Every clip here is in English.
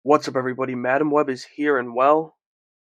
What's up, everybody? Madam Web is here, and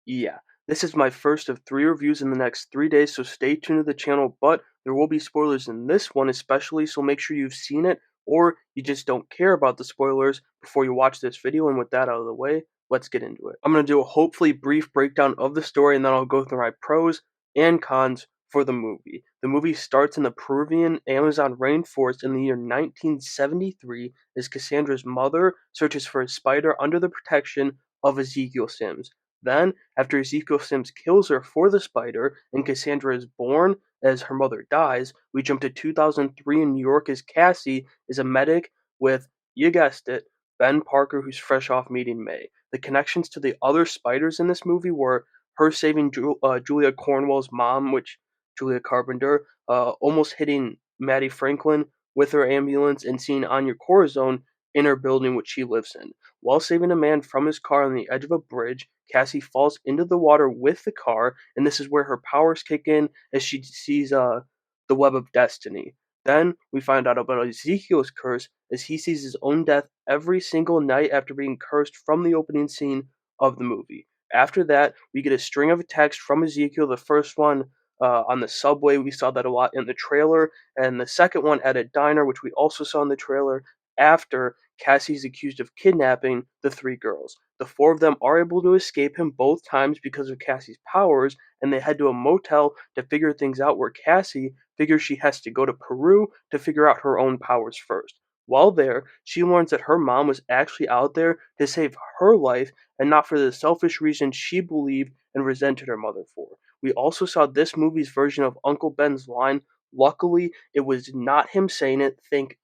yeah, this is my first of 3 reviews in the next 3 days, so stay tuned to the channel. But there will be spoilers in this one, especially, so make sure you've seen it or you just don't care about the spoilers before you watch this video. And with that out of the way, let's get into it. I'm going to do a hopefully brief breakdown of the story, and then I'll go through my pros and cons for the movie. The movie starts in the Peruvian Amazon rainforest in the year 1973 as Cassandra's mother searches for a spider under the protection of Ezekiel Sims. Then, after Ezekiel Sims kills her for the spider and Cassandra is born as her mother dies, we jump to 2003 in New York as Cassie is a medic with, you guessed it, Ben Parker, who's fresh off meeting May. The connections to the other spiders in this movie were her saving Julia Cornwell's mom, which Julia Carpenter, almost hitting Maddie Franklin with her ambulance, and seeing Anya Corazon in her building which she lives in. While saving a man from his car on the edge of a bridge, Cassie falls into the water with the car, and this is where her powers kick in as she sees the web of destiny. Then we find out about Ezekiel's curse as he sees his own death every single night after being cursed from the opening scene of the movie. After that, we get a string of attacks from Ezekiel. The first one on the subway, we saw that a lot in the trailer, and the second one at a diner, which we also saw in the trailer, after Cassie's accused of kidnapping the 3 girls. The 4 of them are able to escape him both times because of Cassie's powers, and they head to a motel to figure things out where Cassie figures she has to go to Peru to figure out her own powers first. While there, she learns that her mom was actually out there to save her life and not for the selfish reasons she believed and resented her mother for. We also saw this movie's version of Uncle Ben's line. Luckily, it was not him saying it, thank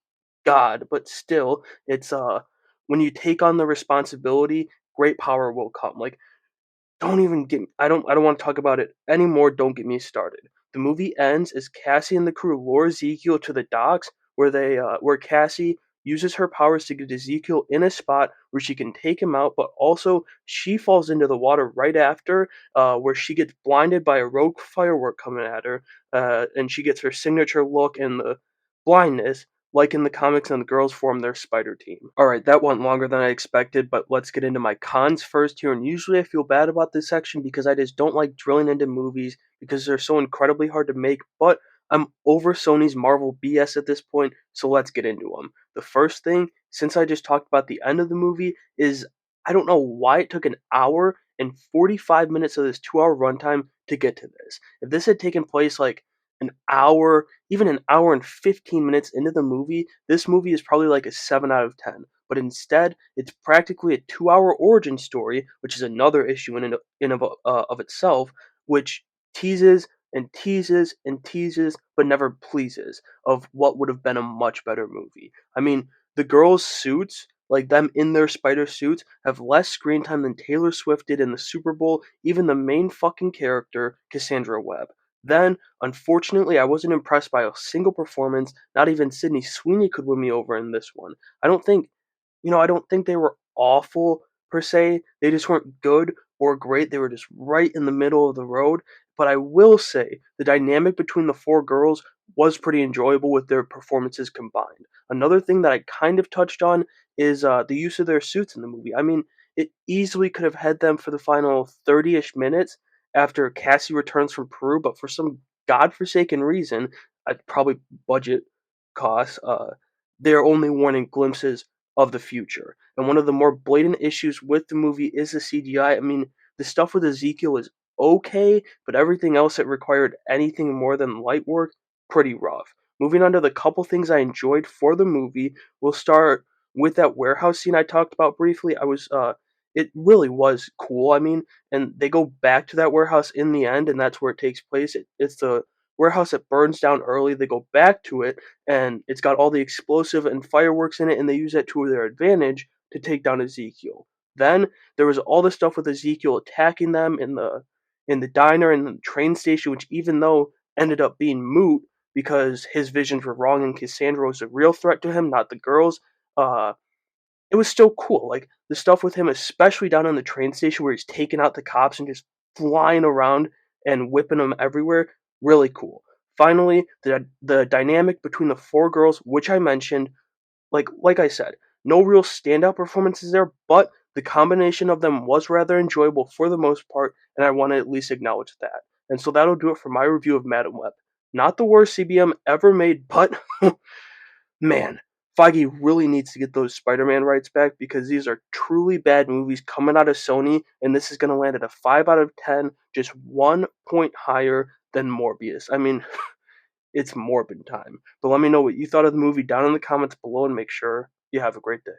God, but still, it's when you take on the responsibility, great power will come. Like, don't even get I don't want to talk about it anymore. Don't get me started. The movie ends as Cassie and the crew lure Ezekiel to the docks where Cassie uses her powers to get Ezekiel in a spot where she can take him out, but also she falls into the water right after, where she gets blinded by a rogue firework coming at her, and she gets her signature look in the blindness, like in the comics, and the girls form their spider team. Alright, that went longer than I expected, but let's get into my cons first here. And usually I feel bad about this section because I just don't like drilling into movies because they're so incredibly hard to make, but I'm over Sony's Marvel BS at this point, so let's get into them. The first thing, since I just talked about the end of the movie, is I don't know why it took an hour and 45 minutes of this 2 hour runtime to get to this. If this had taken place like an hour, even an hour and 15 minutes into the movie, this movie is probably like a 7 out of 10. But instead, it's practically a 2 hour origin story, which is another issue in of itself, which teases and teases and teases, but never pleases, of what would have been a much better movie. I mean, the girls' suits, like them in their spider suits, have less screen time than Taylor Swift did in the Super Bowl, even the main fucking character, Cassandra Webb. Then, unfortunately, I wasn't impressed by a single performance. Not even Sydney Sweeney could win me over in this one. I don't think, I don't think they were awful per se. They just weren't good or great. They were just right in the middle of the road. But I will say the dynamic between the 4 girls was pretty enjoyable with their performances combined. Another thing that I kind of touched on is the use of their suits in the movie. I mean, it easily could have had them for the final 30-ish minutes after Cassie returns from Peru, but for some godforsaken reason, probably budget costs, they're only wanting glimpses of the future. And one of the more blatant issues with the movie is the CGI. I mean, the stuff with Ezekiel is okay, but everything else that required anything more than light work, pretty rough. Moving on to the couple things I enjoyed for the movie, we'll start with that warehouse scene I talked about briefly. It really was cool. I mean, and they go back to that warehouse in the end, and that's where it takes place. It's the warehouse that burns down early. They go back to it, and it's got all the explosive and fireworks in it, and they use that to their advantage to take down Ezekiel. Then there was all the stuff with Ezekiel attacking them in the diner and the train station, which even though ended up being moot because his visions were wrong and Cassandra was a real threat to him, not the girls. Uh, it was still cool. Like the stuff with him, especially down on the train station where he's taking out the cops and just flying around and whipping them everywhere, really cool. Finally, the dynamic between the 4 girls, which I mentioned, like I said, no real standout performances there, but The combination of them was rather enjoyable for the most part, and I want to at least acknowledge that. And so that'll do it for my review of Madam Web. Not the worst CBM ever made, but man, Feige really needs to get those Spider-Man rights back because these are truly bad movies coming out of Sony, and this is going to land at a 5 out of 10, just 1 point higher than Morbius. I mean, it's Morbin time. But let me know what you thought of the movie down in the comments below and make sure you have a great day.